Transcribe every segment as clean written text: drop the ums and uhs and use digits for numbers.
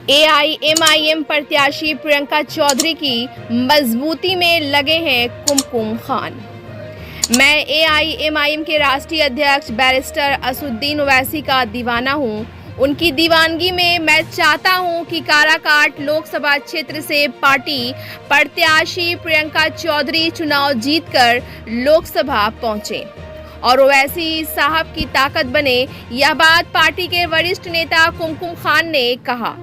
AIMIM प्रत्याशी प्रियंका चौधरी की मजबूती में लगे हैं कुमकुम खान। मैं एआईएमआईएम के राष्ट्रीय अध्यक्ष बैरिस्टर असदुद्दीन ओवैसी का दीवाना हूं। उनकी दीवानगी में मैं चाहता हूं कि काराकाट लोकसभा क्षेत्र से पार्टी प्रत्याशी प्रियंका चौधरी चुनाव जीतकर लोकसभा पहुंचे और ओवैसी साहब की ताकत बने। यह बात पार्टी के वरिष्ठ नेता कुमकुम खान ने कहा।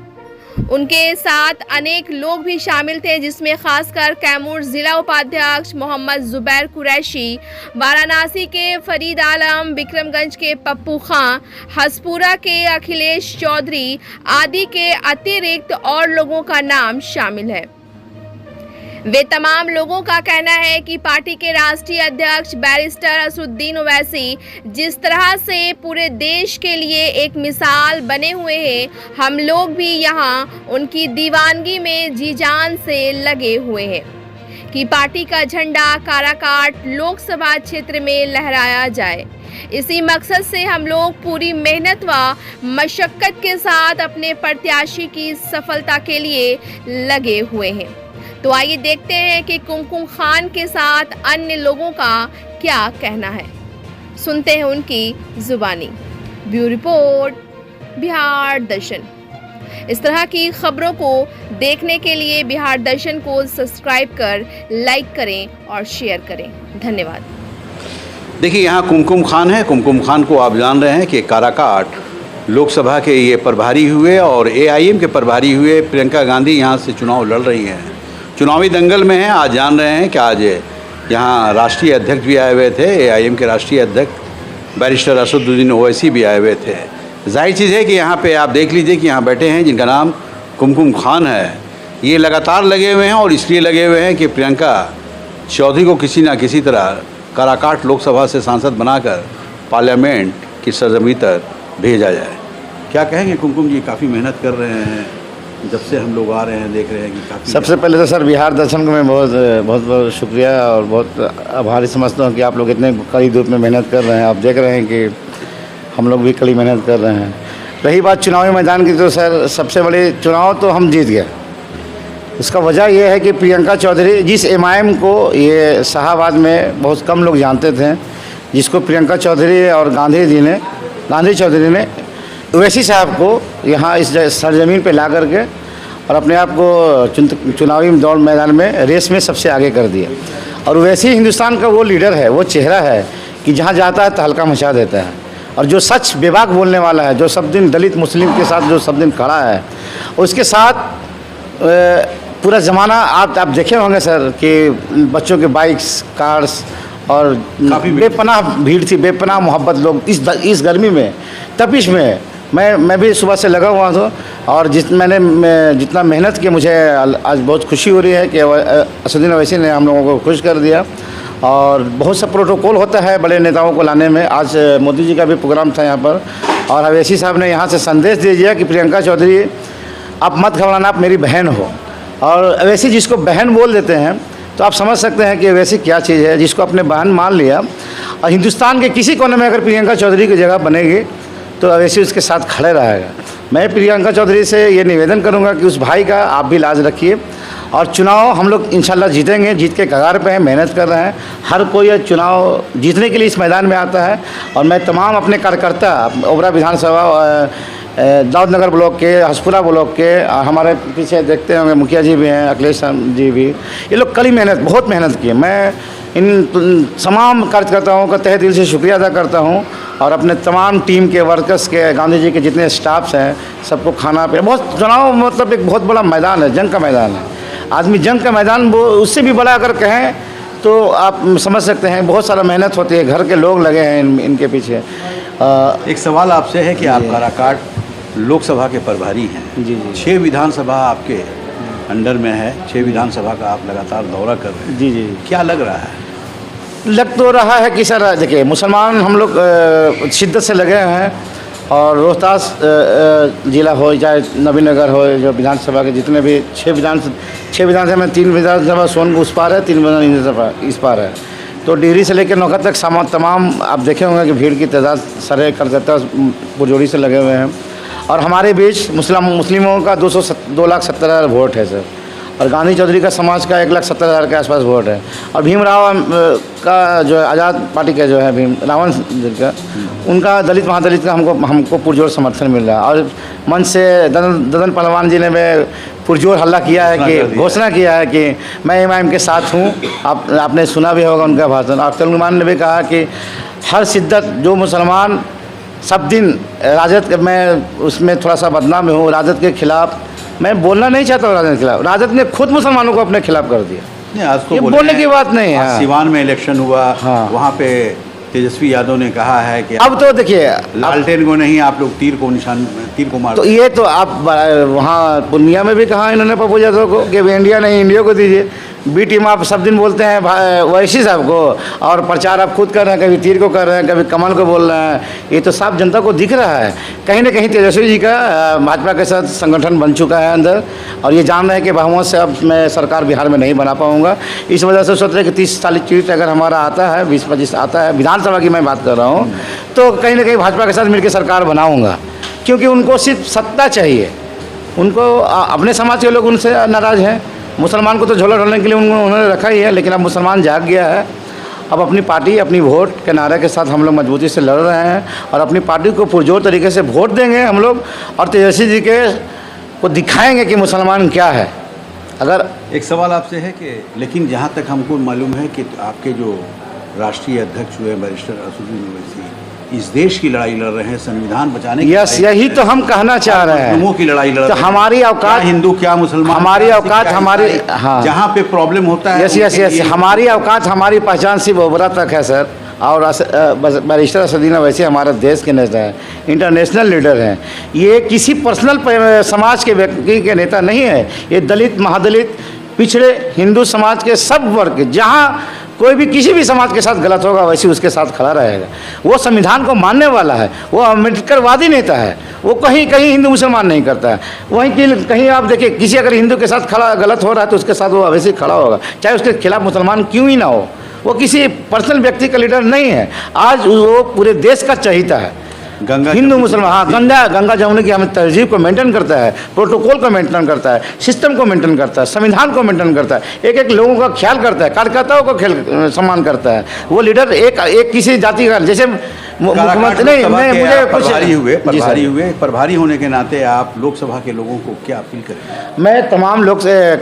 उनके साथ अनेक लोग भी शामिल थे, जिसमें खासकर कैमूर जिला उपाध्यक्ष मोहम्मद जुबैर कुरैशी, वाराणसी के फरीद आलम, विक्रमगंज के पप्पू खां, हसपुरा के अखिलेश चौधरी आदि के अतिरिक्त और लोगों का नाम शामिल है। वे तमाम लोगों का कहना है कि पार्टी के राष्ट्रीय अध्यक्ष बैरिस्टर असदुद्दीन ओवैसी जिस तरह से पूरे देश के लिए एक मिसाल बने हुए हैं, हम लोग भी यहाँ उनकी दीवानगी में जी जान से लगे हुए हैं कि पार्टी का झंडा काराकाट लोकसभा क्षेत्र में लहराया जाए। इसी मकसद से हम लोग पूरी मेहनत व मशक्कत के साथ अपने प्रत्याशी की सफलता के लिए लगे हुए हैं। तो आइए देखते हैं कि कुमकुम खान के साथ अन्य लोगों का क्या कहना है। सुनते हैं उनकी जुबानी। ब्यूरो रिपोर्ट, बिहार दर्शन। इस तरह की खबरों को देखने के लिए बिहार दर्शन को सब्सक्राइब कर लाइक करें और शेयर करें। धन्यवाद। देखिए, यहाँ कुमकुम खान है। कुमकुम खान को आप जान रहे हैं कि काराकाट लोकसभा के ये प्रभारी हुए और एआईएम के प्रभारी हुए। प्रियंका गांधी यहाँ से चुनाव लड़ रही हैं, चुनावी दंगल में हैं। आज जान रहे हैं कि आज यहाँ राष्ट्रीय अध्यक्ष भी आए हुए थे, एआईएम के राष्ट्रीय अध्यक्ष बैरिस्टर असदुद्दीन ओवैसी भी आए हुए थे। जाहिर चीज़ है कि यहाँ पे आप देख लीजिए कि यहाँ बैठे हैं जिनका नाम कुमकुम खान है। ये लगातार लगे हुए हैं और इसलिए लगे हुए हैं कि प्रियंका चौधरी को किसी ना किसी तरह काराकाट लोकसभा से सांसद बनाकर पार्लियामेंट की सरजमी तक भेजा जाए। क्या कहेंगे कुमकुम जी? काफ़ी मेहनत कर रहे हैं, जब से हम लोग आ रहे हैं देख रहे हैं कि काफ़ी। सबसे पहले तो सर बिहार दर्शन को मैं बहुत शुक्रिया और बहुत आभारी समझता हूँ कि आप लोग इतने कड़ी धूप में मेहनत कर रहे हैं। आप देख रहे हैं कि हम लोग भी कड़ी मेहनत कर रहे हैं। रही बात चुनावी मैदान की, तो सर सबसे बड़े चुनाव तो हम जीत गए। उसका वजह यह है कि प्रियंका चौधरी, जिस एमआईएम को ये शाहाबाद में बहुत कम लोग जानते थे, जिसको प्रियंका चौधरी और गांधी चौधरी ने ओवैसी साहब को यहाँ इस सरजमीन पे ला करके और अपने आप को चुनावी दौड़ मैदान में रेस में सबसे आगे कर दिया। और ओवैसी हिंदुस्तान का वो लीडर है, वो चेहरा है कि जहाँ जाता है तहलका मचा देता है और जो सच बेबाक बोलने वाला है, जो सब दिन दलित मुस्लिम के साथ जो सब दिन खड़ा है, उसके साथ पूरा ज़माना आप देखे होंगे सर कि बच्चों के बाइक्स, कार्स और बेपनाह भीड़ थी, बेपनाह मोहब्बत लोग इस गर्मी में, तपिश में। मैं भी सुबह से लगा हुआ था और जितना मेहनत की, मुझे आज बहुत खुशी हो रही है कि असदुद्दीन ओवैसी ने हम लोगों को खुश कर दिया। और बहुत सा प्रोटोकॉल होता है बड़े नेताओं को लाने में। आज मोदी जी का भी प्रोग्राम था यहाँ पर और ओवैसी साहब ने यहाँ से संदेश दे दिया कि प्रियंका चौधरी आप मत घबराना, आप मेरी बहन हो। और ओवैसी जिसको बहन बोल देते हैं तो आप समझ सकते हैं कि ओवैसी क्या चीज़ है, जिसको अपने बहन मान लिया। और हिंदुस्तान के किसी कोने में अगर प्रियंका चौधरी की जगह बनेगी तो ओवैसी उसके साथ खड़े रहेगा। मैं प्रियंका चौधरी से ये निवेदन करूंगा कि उस भाई का आप भी लाज रखिए और चुनाव हम लोग इंशाल्लाह जीतेंगे। जीत के कगार पे हैं, मेहनत कर रहे हैं। हर कोई ये चुनाव जीतने के लिए इस मैदान में आता है और मैं तमाम अपने कार्यकर्ता ओबरा विधानसभा, दाऊद नगर ब्लॉक के, हसपुरा ब्लॉक के, हमारे पीछे देखते होंगे मुखिया जी भी हैं, अखिलेश जी भी, ये लोग कड़ी मेहनत, बहुत मेहनत की है। मैं इन तमाम कार्यकर्ताओं का तहे दिल से शुक्रिया अदा करता हूं और अपने तमाम टीम के वर्कर्स के, गांधी जी के जितने स्टाफ्स हैं, सबको खाना पे बहुत। चुनाव मतलब एक बहुत बड़ा मैदान है, जंग का मैदान है। आदमी जंग का मैदान वो उससे भी बड़ा अगर कहें तो आप समझ सकते हैं। बहुत सारा मेहनत होती है, घर के लोग लगे हैं इनके पीछे। एक सवाल आपसे है कि आप काराकाट लोकसभा के प्रभारी हैं। जी। 6 विधानसभा आपके अंडर में है, 6 विधानसभा का आप लगातार दौरा कर रहे हैं। जी। क्या लग रहा है? लग तो रहा है कि सर देखिए, मुसलमान हम लोग शिद्दत से लगे हैं और रोहतास ज़िला हो चाहे नबीनगर हो, जो विधानसभा के जितने भी 6 विधानसभा में 3 विधानसभा सोनभद्र उस पार है, 3 विधानसभा इस पार है। तो डिहरी से लेकर नौका तक तमाम आप देखे होंगे कि भीड़ की तादाद सारे कलकत्ता पुरजोड़ी से लगे हुए हैं। और हमारे बीच मुस्लिमों का 2,70,000 वोट है सर, और गांधी चौधरी का समाज का 1,70,000 के आसपास वोट है, और भीमराव का जो है आज़ाद पार्टी का जो है भीम रावण का, उनका दलित महादलित का हमको पुरजोर समर्थन मिल रहा है। और मंच से ददन पहलवान जी ने पुरजोर हल्ला किया है कि घोषणा किया है कि मैं इमाम के साथ हूँ। आपने सुना भी होगा उनका भाषण। और सलमान ने भी कहा कि हर शिद्दत जो मुसलमान सब दिन राजद में उसमें थोड़ा सा बदनाम हूँ, राजद के खिलाफ मैं बोलना नहीं चाहता हूँ। राजद के खिलाफ राजद ने खुद मुसलमानों को अपने खिलाफ कर दिया। नहीं, आज तो ये बोलने की बात नहीं है। सिवान में इलेक्शन हुआ, हाँ। वहाँ पे तेजस्वी यादव ने कहा है कि अब तो देखिए लालटेन को नहीं, आप लोग तीर को मार। तो ये तो आप वहाँ पूर्णिया में भी कहा इन्होंने पप्पू यादव को कि इंडिया नहीं इंडिया को दीजिए। बी टीम आप सब दिन बोलते हैं वैसी साहब को, और प्रचार आप खुद कर रहे हैं, कभी तीर को कर रहे हैं, कभी कमल को बोल रहे हैं। ये तो साफ जनता को दिख रहा है। कहीं ना कहीं तेजस्वी जी का भाजपा के साथ संगठन बन चुका है अंदर, और ये जान रहे हैं कि बहुमत से अब मैं सरकार बिहार में नहीं बना पाऊँगा। इस वजह से सोच रहे कि 30-40 सीट अगर हमारा आता है, 20-25 आता है, विधानसभा की मैं बात कर रहा हूँ, तो कहीं ना कहीं भाजपा के साथ मिलकर सरकार बनाऊँगा। क्योंकि उनको सिर्फ सत्ता चाहिए। उनको अपने समाज के लोग उनसे नाराज़ हैं। मुसलमान को तो झोला ढोलने के लिए उन्होंने रखा ही है, लेकिन अब मुसलमान जाग गया है। अब अपनी पार्टी अपनी वोट के नारे के साथ हम लोग मजबूती से लड़ रहे हैं, और अपनी पार्टी को पुरजोर तरीके से वोट देंगे हम लोग, और तेजस्वी जी के को दिखाएंगे कि मुसलमान क्या है। अगर एक सवाल आपसे है कि लेकिन जहाँ तक हमको मालूम है कि आपके जो राष्ट्रीय अध्यक्ष हुए बैरिस्टर असदुद्दीन ओवैसी इस देश की लड़ाई लड़ रहे हैं, संविधान बचाने की। यस, यही तो हम कहना चाह रहे हैं। मुस्लिमों की लड़ाई लड़ रहे तो हैं। हमारी औकात, क्या हिंदू क्या मुसलमान, हमारी औकात हमारी, हाँ, जहाँ पे प्रॉब्लम होता है। यस, हमारी औकात हमारी पहचान सिर्फ ओबरा तक है सर। और बैरिस्टर असदुद्दीन ओवैसी हमारे देश के नेता हैं, इंटरनेशनल लीडर हैं। ये किसी पर्सनल समाज के व्यक्ति के नेता नहीं है। ये दलित महादलित पिछड़े हिंदू समाज के सब वर्ग, जहाँ कोई भी किसी भी समाज के साथ गलत होगा वैसे उसके साथ खड़ा रहेगा। वो संविधान को मानने वाला है, वो अम्बेडकरवादी नेता है। वो कहीं हिंदू मुसलमान नहीं करता है। वहीं कहीं आप देखिए, किसी अगर हिंदू के साथ खड़ा गलत हो रहा है तो उसके साथ वो अवश्य खड़ा होगा, चाहे उसके खिलाफ मुसलमान क्यों ही ना हो। वो किसी पर्सनल व्यक्ति का लीडर नहीं है। आज वो पूरे देश का चहीता है। हिंदू मुसलमान, हाँ, गंगा जमुना की हमें तहजीब को मेंटेन करता है, प्रोटोकॉल को मेंटेन करता है, सिस्टम को मेंटेन करता है, संविधान को मेंटेन करता है, एक लोगों का ख्याल करता है, कार्यकर्ताओं का सम्मान करता है। वो लीडर एक किसी जाति का, जैसे मुख्यमंत्री नहीं, मुझे कुछ प्रभारी होने के नाते आप लोकसभा के लोगों को क्या अपील करेंगे? मैं तमाम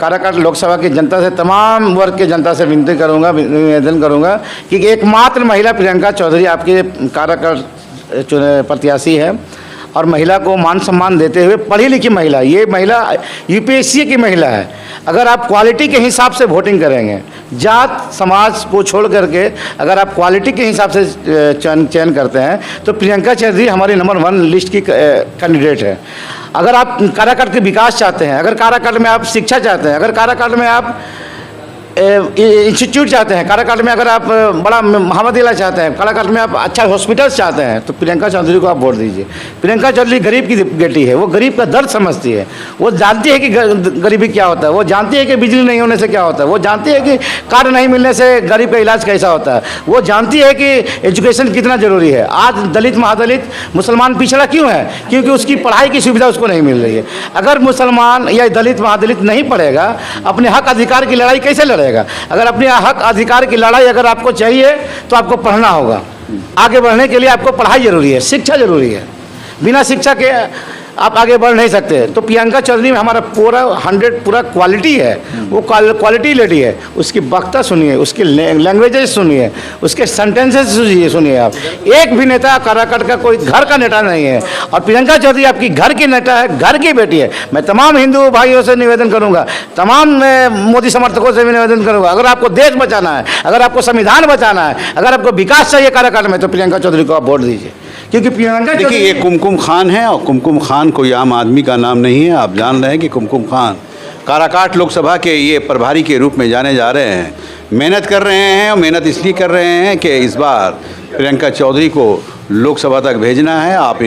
काराकाट लोकसभा की जनता से, तमाम वर्ग की जनता से विनती करूँगा, निवेदन करूँगा कि एकमात्र महिला प्रियंका चौधरी आपके काराकाट प्रत्याशी है, और महिला को मान सम्मान देते हुए, पढ़ी लिखी महिला, ये महिला यूपीएससी की महिला है। अगर आप क्वालिटी के हिसाब से वोटिंग करेंगे, जात समाज को छोड़ करके अगर आप क्वालिटी के हिसाब से चयन करते हैं, तो प्रियंका चौधरी हमारी नंबर 1 लिस्ट की कैंडिडेट है। अगर आप काराकाट के विकास चाहते हैं, अगर काराकाट में आप शिक्षा चाहते हैं, अगर काराकाट में आप इंस्टीट्यूट चाहते हैं, काराकाट में अगर आप बड़ा महाविद्यालय चाहते हैं, काराकाट में आप अच्छा हॉस्पिटल्स चाहते हैं, तो प्रियंका चौधरी को आप वोट दीजिए। प्रियंका चौधरी गरीब की बेटी है। वो गरीब का दर्द समझती है। वो जानती है कि गरीबी क्या होता है। वो जानती है कि बिजली नहीं होने से क्या होता है। वो जानती है कि कार्ड नहीं मिलने से गरीब का इलाज कैसा होता है। वो जानती है कि एजुकेशन कितना ज़रूरी है। आज दलित महादलित मुसलमान पिछड़ा क्यों है? क्योंकि उसकी पढ़ाई की सुविधा उसको नहीं मिल रही है। अगर मुसलमान या दलित महादलित नहीं पढ़ेगा, अपने हक अधिकार की लड़ाई कैसे लड़ेगा? अगर अपने हक अधिकार की लड़ाई अगर आपको चाहिए तो आपको पढ़ना होगा। आगे बढ़ने के लिए आपको पढ़ाई जरूरी है, शिक्षा जरूरी है। बिना शिक्षा के आप आगे बढ़ नहीं सकते। तो प्रियंका चौधरी में हमारा पूरा 100 पूरा क्वालिटी है। वो क्वालिटी लेडी है। उसकी वक्ता सुनिए, उसकी लैंग्वेजेस सुनिए, उसके सेंटेंसेस सुनिए आप। एक भी नेता काराकाट का कोई घर का नेता नहीं है, और प्रियंका चौधरी आपकी घर की नेता है, घर की बेटी है। मैं तमाम हिंदू भाइयों से निवेदन करूँगा, तमाम मोदी समर्थकों से भी निवेदन करूँगा, अगर आपको देश बचाना है, अगर आपको संविधान बचाना है, अगर आपको विकास चाहिए काराकाट में, तो प्रियंका चौधरी को आप वोट दीजिए। क्योंकि प्रियंका देखिए, ये कुमकुम खान है, और कुमकुम खान कोई आम आदमी का नाम नहीं है। आप जान रहे हैं कि कुमकुम खान काराकाट लोकसभा के ये प्रभारी के रूप में जाने जा रहे हैं। मेहनत कर रहे हैं, और मेहनत इसलिए कर रहे हैं कि इस बार प्रियंका चौधरी को लोकसभा तक भेजना है। आप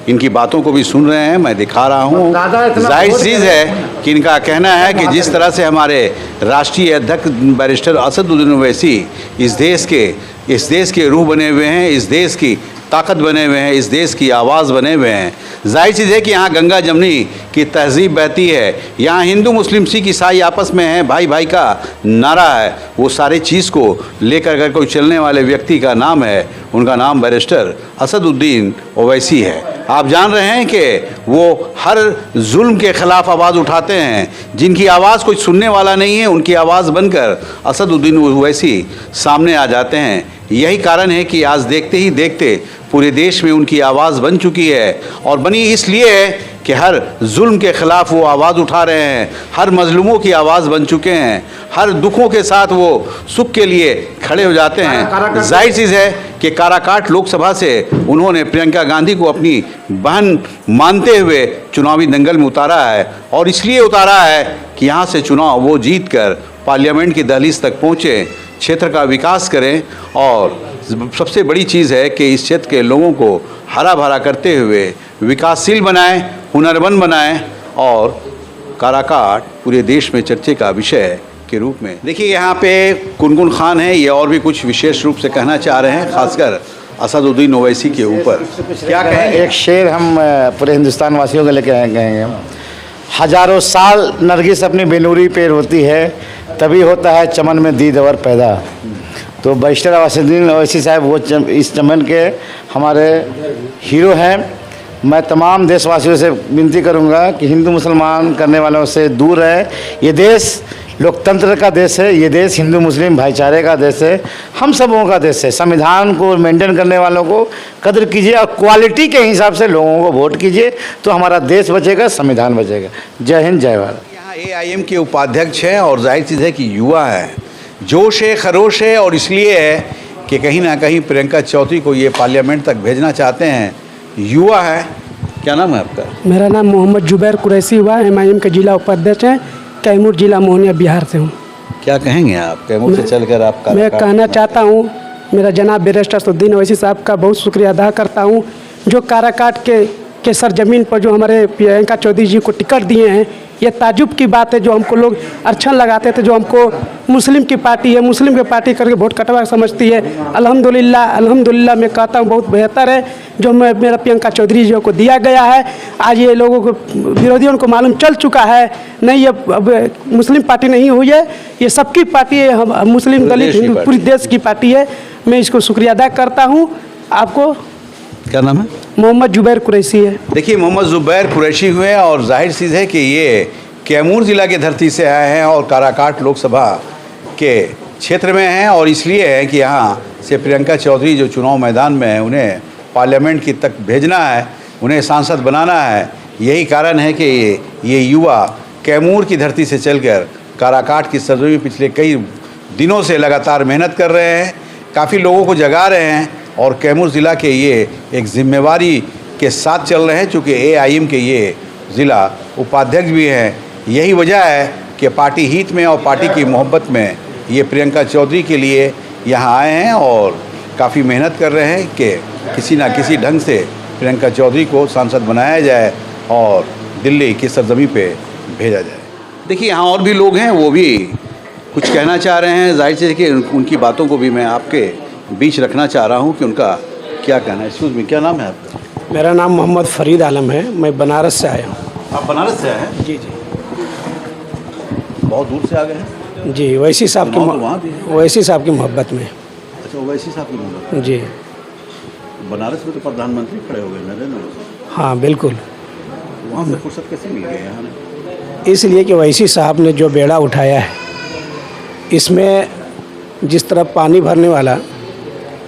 इनकी बातों को भी सुन रहे हैं, मैं दिखा रहा हूँ। जाहिर चीज़ है कि इनका कहना है कि जिस तरह से हमारे राष्ट्रीय अध्यक्ष बैरिस्टर असदुद्दीन ओवैसी इस देश के रूह बने हुए हैं, इस देश की ताकत बने हुए हैं, इस देश की आवाज़ बने हुए हैं, जाहिर चीज़ है कि यहाँ गंगा जमुनी की तहजीब बहती है, यहाँ हिंदू मुस्लिम सिख ईसाई आपस में हैं, भाई भाई का नारा है। वो सारे चीज़ को लेकर अगर कोई चलने वाले व्यक्ति का नाम है, उनका नाम बैरिस्टर असदुद्दीन ओवैसी है। आप जान रहे हैं कि वो हर जुल्म के ख़िलाफ़ आवाज़ उठाते हैं, जिनकी आवाज़ कोई सुनने वाला नहीं है, उनकी आवाज़ बनकर असदुद्दीन ओवैसी सामने आ जाते हैं। यही कारण है कि आज देखते ही देखते पूरे देश में उनकी आवाज़ बन चुकी है, और बनी इसलिए है कि हर जुल्म के ख़िलाफ़ वो आवाज़ उठा रहे हैं, हर मज़लूमों की आवाज़ बन चुके हैं, हर दुखों के साथ वो सुख के लिए खड़े हो जाते हैं। जाहिर चीज़ है कि काराकाट लोकसभा से उन्होंने प्रियंका गांधी को अपनी बहन मानते हुए चुनावी दंगल में उतारा है, और इसलिए उतारा है कि यहाँ से चुनाव वो जीत कर पार्लियामेंट की दहलीज तक पहुँचे, क्षेत्र का विकास करें, और सबसे बड़ी चीज़ है कि इस क्षेत्र के लोगों को हरा भरा करते हुए विकासशील बनाएं, हुनरमंद बनाएं, और काराकाट पूरे देश में चर्चे का विषय के रूप में। देखिए यहाँ पे कुनकुन खान है, ये और भी कुछ विशेष रूप से कहना चाह रहे हैं, खासकर असदुद्दीन ओवैसी के ऊपर क्या कहेंगे? एक शेर हम पूरे हिंदुस्तान वासियों के लिए कहेंगे, हजारों साल नरगिस अपनी बेनूरी पे रोती है, तभी होता है चमन में दीदवर पैदा। तो बैरिस्टर असदुद्दीन ओवैसी साहब वो इस चमन के हमारे हीरो हैं। मैं तमाम देशवासियों से विनती करूंगा कि हिंदू मुसलमान करने वालों से दूर रहे। ये देश लोकतंत्र का देश है, ये देश हिंदू मुस्लिम भाईचारे का देश है, हम सबों का देश है। संविधान को मेंटेन करने वालों को कदर कीजिए, और क्वालिटी के हिसाब से लोगों को वोट कीजिए, तो हमारा देश बचेगा, संविधान बचेगा। जय हिंद, जय भारत। यहाँ AIM के उपाध्यक्ष हैं, और जाहिर चीज़ है कि युवा है, जोश है, खरोश है, और इसलिए है कि कहीं ना कहीं प्रियंका चौधरी को ये पार्लियामेंट तक भेजना चाहते हैं। युवा है, क्या नाम है आपका? मेरा नाम मोहम्मद जुबैर कुरैशी हुआ, MIM के जिला उपाध्यक्ष हैं, कैमूर जिला मोहनिया बिहार से हूँ। क्या कहेंगे आप कैमूर से चलकर? आप मैं कहना चाहता हूँ, मेरा जनाब बैरिस्टर असदुद्दीन ओवैसी साहब का बहुत शुक्रिया अदा करता हूँ, जो काराकाट के सरजमीन पर जो हमारे प्रियंका चौधरी जी को टिकट दिए हैं। ये ताजुब की बात है, जो हमको लोग अड़चन लगाते थे, जो हमको मुस्लिम की पार्टी है, मुस्लिम की पार्टी करके वोट कटवा समझती है। अल्हम्दुलिल्लाह मैं कहता हूँ बहुत बेहतर है जो मेरा प्रियंका चौधरी जी को दिया गया है। आज ये लोगों को, विरोधियों को मालूम चल चुका है, नहीं ये अब मुस्लिम पार्टी नहीं हुई है, ये सबकी पार्टी है, हम मुस्लिम दलित हिंदू पूरी देश की पार्टी है। मैं इसको शुक्रिया अदा करता हूँ। आपको क्या नाम है? मोहम्मद जुबैर कुरैशी है। देखिए मोहम्मद जुबैर कुरैशी हुए, और जाहिर चीज़ है कि ये कैमूर ज़िला की धरती से आए हैं और काराकाट लोकसभा के क्षेत्र में हैं, और इसलिए है कि यहाँ से प्रियंका चौधरी जो चुनाव मैदान में है, उन्हें पार्लियामेंट की तक भेजना है, उन्हें सांसद बनाना है। यही कारण है कि ये युवा कैमूर की धरती से चलकर काराकाट की सरजमी में पिछले कई दिनों से लगातार मेहनत कर रहे हैं, काफ़ी लोगों को जगा रहे हैं, और कैमूर ज़िला के ये एक जिम्मेवारी के साथ चल रहे हैं, चूँकि AIM के ये ज़िला उपाध्यक्ष भी हैं। यही वजह है कि पार्टी हित में और पार्टी की मोहब्बत में ये प्रियंका चौधरी के लिए यहाँ आए हैं, और काफ़ी मेहनत कर रहे हैं कि किसी ना किसी ढंग से प्रियंका चौधरी को सांसद बनाया जाए और दिल्ली की सरजमी पे भेजा जाए। देखिए यहाँ और भी लोग हैं, वो भी कुछ कहना चाह रहे हैं। जाहिर है कि उनकी बातों को भी मैं आपके बीच रखना चाह रहा हूँ कि उनका क्या कहना है। एक्सक्यूज़ मी, क्या नाम है आपका? मेरा नाम मोहम्मद फरीद आलम है, मैं बनारस से आया हूँ। आप बनारस से आए हैं? जी जी बहुत दूर से आ गए हैं? जी, ओवैसी साहब की मोहब्बत में। अच्छा, ओवैसी साहब की मोहब्बत। जी, बनारस में तो प्रधानमंत्री खड़े हो गए नरेंद्र मोदी। हाँ बिल्कुल। वहाँ से फुर्सत कैसे मिल गई यहाँ? इसलिए कि ओवैसी साहब ने जो बेड़ा उठाया है, इसमें जिस तरह पानी भरने वाला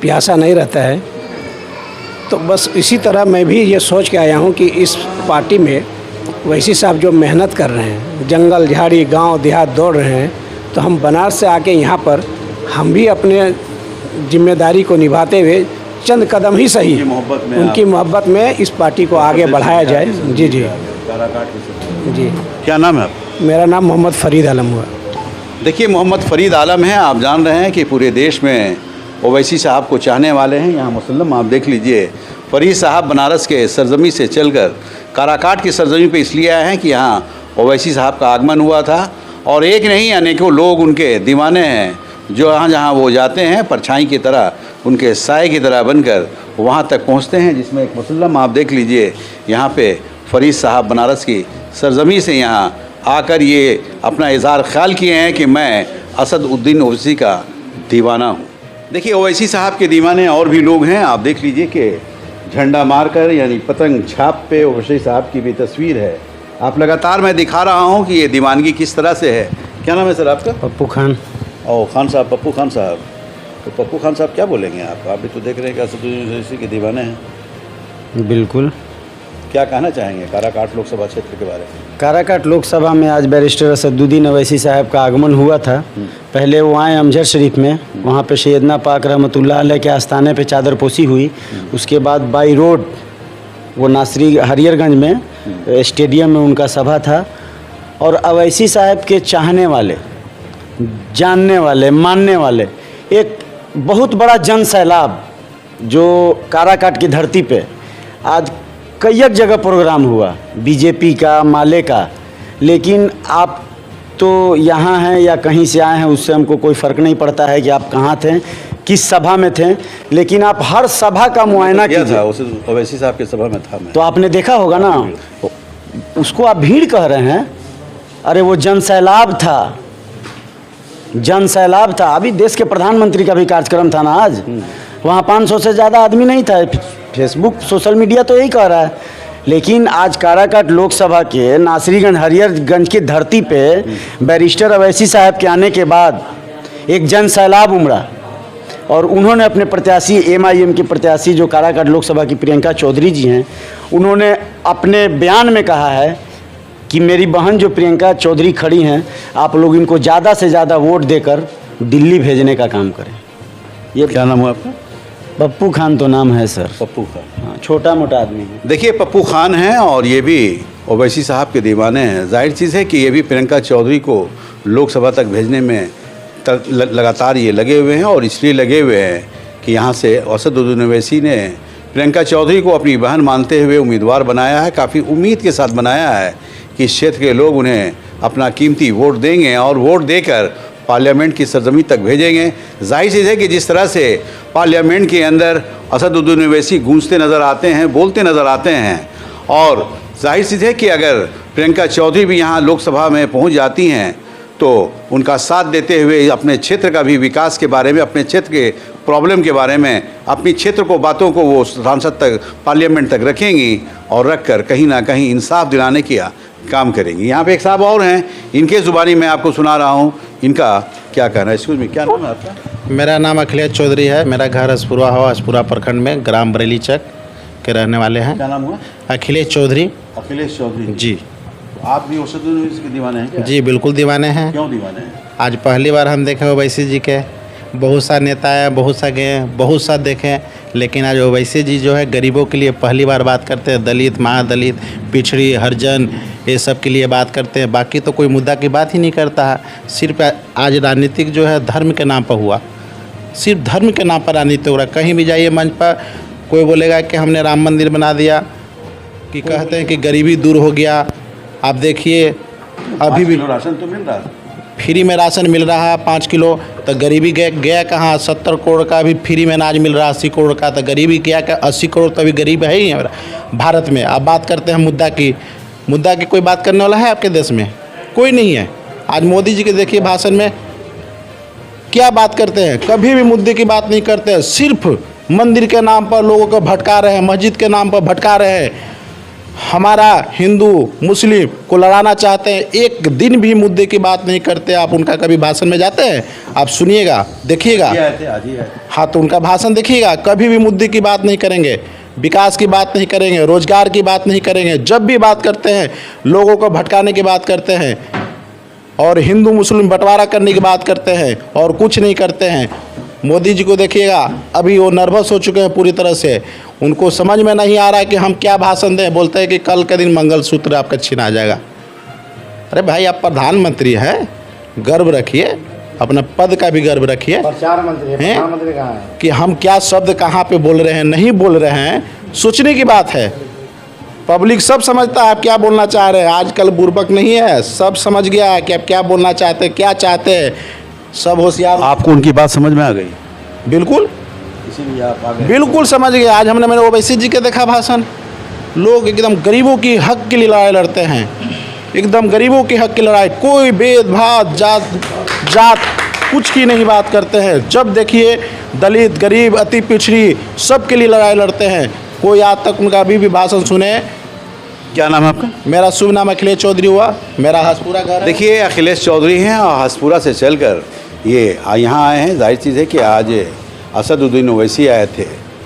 प्यासा नहीं रहता है, तो बस इसी तरह मैं भी ये सोच के आया हूँ कि इस पार्टी में ओवैसी साहब जो मेहनत कर रहे हैं, जंगल झाड़ी गांव देहात दौड़ रहे हैं, तो हम बनारस से आके यहाँ पर हम भी अपने जिम्मेदारी को निभाते हुए चंद कदम ही सही उनकी मोहब्बत में इस पार्टी को आगे बढ़ाया जाए। जी जी जी। क्या नाम है आपका? मेरा नाम मोहम्मद फरीद आलम हुआ। देखिए मोहम्मद फरीद आलम हैं। आप जान रहे हैं कि पूरे देश में ओवैसी साहब को चाहने वाले हैं। यहाँ मुसल्लम आप देख लीजिए, फरीद साहब बनारस के सरजमी से चलकर काराकाट की सरजमी पे इसलिए आए हैं कि यहाँ ओवैसी साहब का आगमन हुआ था, और एक नहीं अनेकों लोग उनके दीवाने हैं, जो जहाँ वो जाते हैं परछाई की तरह, उनके साए की तरह बनकर वहाँ तक पहुँचते हैं, जिसमें एक मुसल्लम आप देख लीजिए, यहाँ पे फरीद साहब बनारस की सरजमी से यहाँ आकर ये अपना इजहार ख्याल किए हैं कि मैं असदुद्दीन ओवैसी का दीवाना हूँ। देखिए, ओवैसी साहब के दीवाने और भी लोग हैं। आप देख लीजिए कि झंडा मारकर यानी पतंग छाप पे ओवैसी साहब की भी तस्वीर है। आप लगातार मैं दिखा रहा हूँ कि ये दीवानगी किस तरह से है। क्या नाम है सर आपका? पप्पू खान। ओ खान साहब, पप्पू खान साहब। तो पप्पू खान साहब क्या बोलेंगे आप भी तो देख रहे हैं कि असदुद्दीन ओवैसी के दीवाने हैं। बिल्कुल। क्या कहना चाहेंगे काराकाट लोकसभा क्षेत्र के बारे में? काराकाट लोकसभा में आज बैरिस्टर असदुद्दीन ओवैसी साहब का आगमन हुआ था। पहले वो आए अमजद शरीफ में, वहाँ पे सैयदना पाक रहमतुल्लाह अलैह के आस्थाने पे चादर पोशी हुई। उसके बाद बाई रोड वो नासरी हरियरगंज में स्टेडियम में उनका सभा था। और ओवैसी साहब के चाहने वाले, जानने वाले, मानने वाले एक बहुत बड़ा जन सैलाब जो काराकाट की धरती पे आज कई एक जगह प्रोग्राम हुआ, बीजेपी का, माले का। लेकिन आप तो यहाँ हैं या कहीं से आए हैं, उससे हमको कोई फ़र्क नहीं पड़ता है कि आप कहाँ थे, किस सभा में थे। लेकिन आप हर सभा का मुआयना कीजिए। ओवैसी साहब की सभा में था मैं। तो आपने देखा होगा ना, उसको आप भीड़ कह रहे हैं। अरे वो जन सैलाब था, जन सैलाब था। अभी देश के प्रधानमंत्री का भी कार्यक्रम था ना आज, वहाँ 500 से ज़्यादा आदमी नहीं था। फेसबुक, सोशल मीडिया तो यही कह रहा है। लेकिन आज काराकाट लोकसभा के नासरीगंज हरियरगंज की धरती पे बैरिस्टर ओवैसी साहब के आने के बाद एक जन सैलाब उमड़ा और उन्होंने अपने प्रत्याशी MIM के प्रत्याशी जो काराकाट लोकसभा की प्रियंका चौधरी जी हैं, उन्होंने अपने बयान में कहा है कि मेरी बहन जो प्रियंका चौधरी खड़ी हैं, आप लोग इनको ज़्यादा से ज़्यादा वोट देकर दिल्ली भेजने का काम करें। ये क्या नाम हुआ आपका? पप्पू खान तो नाम है सर। पप्पू खान, हाँ, छोटा मोटा आदमी है। देखिए पप्पू खान हैं और ये भी ओवैसी साहब के दीवाने हैं। जाहिर चीज़ है कि ये भी प्रियंका चौधरी को लोकसभा तक भेजने में लगातार ये लगे हुए हैं। और इसलिए लगे हुए हैं कि यहाँ से असदुद्दीन ओवैसी ने प्रियंका चौधरी को अपनी बहन मानते हुए उम्मीदवार बनाया है। काफ़ी उम्मीद के साथ बनाया है कि इस क्षेत्र के लोग उन्हें अपना कीमती वोट देंगे और वोट देकर पार्लियामेंट की सरजमी तक भेजेंगे। जाहिर चीज़ है कि जिस तरह से पार्लियामेंट के अंदर असदुद्दीन ओवैसी गूंजते नज़र आते हैं, बोलते नज़र आते हैं, और जाहिर चीज़ है कि अगर प्रियंका चौधरी भी यहाँ लोकसभा में पहुँच जाती हैं तो उनका साथ देते हुए अपने क्षेत्र का भी विकास के बारे में, अपने क्षेत्र के प्रॉब्लम के बारे में, अपनी क्षेत्र को बातों को वो सांसद तक, पार्लियामेंट तक रखेंगी और रख कर कहीं ना कहीं इंसाफ दिलाने का काम करेंगी। यहाँ पे एक साहब और हैं, इनके ज़ुबानी मैं आपको सुना रहा हूँ, इनका क्या कहना है। एक्सक्यूज़ मी, क्या नाम है आपका? मेरा नाम अखिलेश चौधरी है। मेरा घर हसपुरा हो, हसपुरा प्रखंड में, ग्राम बरेली चक के रहने वाले हैं। क्या नाम हुआ? अखिलेश चौधरी। अखिलेश चौधरी जी। आप भी असदुद्दीन ओवैसी के दीवाने हैं क्या? जी बिल्कुल दीवाने हैं। क्यों दीवाने हैं? आज पहली बार हम देखे ओवैसी जी के। बहुत सा नेता है, बहुत सा गए, बहुत सा देखे, लेकिन आज ओवैसी जी जो है गरीबों के लिए पहली बार बात करते हैं। दलित, महादलित, पिछड़ी, हरिजन, ये सब के लिए बात करते हैं। बाकी तो कोई मुद्दा की बात ही नहीं करता है। सिर्फ आज राजनीतिक जो है धर्म के नाम पर हुआ, सिर्फ धर्म के नाम पर राजनीति हो रहा है। कहीं भी जाइए मंच पर कोई बोलेगा कि हमने राम मंदिर बना दिया, कि कहते हैं कि गरीबी दूर हो गया। आप देखिए अभी भी राशन तो मिल रहा है, फ्री में राशन मिल रहा है 5 किलो, तो गरीबी गया कहाँ? 70 करोड़ का भी फ्री में अनाज मिल रहा है, 80 करोड़ का, तो गरीबी क्या? 80 करोड़ तो अभी गरीब है ही भारत में। अब बात करते हैं मुद्दा की कोई बात करने वाला है आपके देश में? कोई नहीं है। आज मोदी जी के देखिए भाषण में क्या बात करते हैं, कभी भी मुद्दे की बात नहीं करते हैं। सिर्फ मंदिर के नाम पर लोगों को भटका रहे हैं, मस्जिद के नाम पर भटका रहे हैं, हमारा हिंदू मुस्लिम को लड़ाना चाहते हैं। एक दिन भी मुद्दे की बात नहीं करते। आप उनका कभी भाषण में जाते हैं, आप सुनिएगा, देखिएगा। हाँ, तो उनका भाषण देखिएगा, कभी भी मुद्दे की बात नहीं करेंगे, विकास की बात नहीं करेंगे, रोजगार की बात नहीं करेंगे। जब भी बात करते हैं लोगों को भटकाने की बात करते हैं और हिंदू मुस्लिम बंटवारा करने की बात करते हैं और कुछ नहीं करते हैं। मोदी जी को देखिएगा, अभी वो नर्वस हो चुके हैं पूरी तरह से। उनको समझ में नहीं आ रहा है कि हम क्या भाषण दें। बोलते हैं कि कल के दिन मंगलसूत्र आपका छीना जाएगा। अरे भाई, आप प्रधानमंत्री हैं, गर्व रखिए, अपना पद का भी गर्व रखिए। प्रचार मंत्री है, प्रधानमंत्री कहाँ है? कि हम क्या शब्द कहाँ पे बोल रहे हैं, नहीं बोल रहे हैं, सोचने की बात है। पब्लिक सब समझता है आप क्या बोलना चाह रहे हैं। आजकल बुर्बक नहीं है, सब समझ गया है कि आप क्या बोलना चाहते हैं, क्या चाहते हैं, सब होशियार। आपको उनकी बात समझ में आ गई? बिल्कुल। ओवैसी भी आप आ गए। बिल्कुल समझ गए। आज हमने मैंने ओवैसी जी के देखा भाषण, लोग एकदम गरीबों की हक के लिए लड़ाई लड़ते हैं, एकदम गरीबों के हक की लड़ाई, कोई भेदभाव जात कुछ की नहीं बात करते हैं। जब देखिए दलित गरीब अति पिछड़ी सब के लिए लड़ाई लड़ते हैं। कोई आज तक उनका अभी भी भाषण सुने। क्या नाम है आपका? मेरा शुभ नाम अखिलेश चौधरी हुआ, मेरा हसपुरा घर है। देखिए अखिलेश चौधरी हैं और हसपुरा से चलकर ये यहाँ आए हैं। जाहिर चीज़ है कि आज असदुद्दीन ओवैसी आए थे,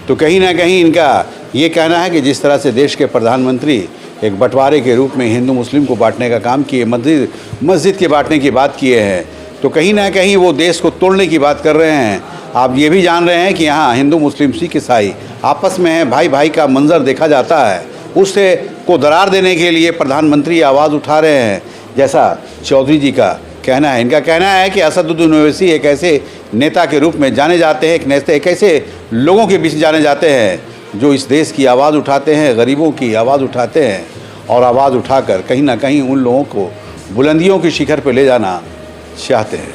तो कहीं ना कहीं इनका ये कहना है कि जिस तरह से देश के प्रधानमंत्री एक बंटवारे के रूप में हिंदू मुस्लिम को बांटने का काम किए, मस्जिद के बांटने की बात किए हैं, तो कहीं ना कहीं वो देश को तोड़ने की बात कर रहे हैं। आप ये भी जान रहे हैं कि यहाँ हिंदू मुस्लिम सिख ईसाई आपस में है, भाई भाई का मंजर देखा जाता है, उससे को दरार देने के लिए प्रधानमंत्री आवाज़ उठा रहे हैं, जैसा चौधरी जी का कहना है। इनका कहना है कि असदुद्दीन ओवैसी एक ऐसे नेता के रूप में जाने जाते हैं, एक ऐसे लोगों के बीच जाने जाते हैं जो इस देश की आवाज़ उठाते हैं, गरीबों की आवाज़ उठाते हैं और आवाज़ उठाकर कहीं ना कहीं उन लोगों को बुलंदियों की शिखर पर ले जाना चाहते हैं।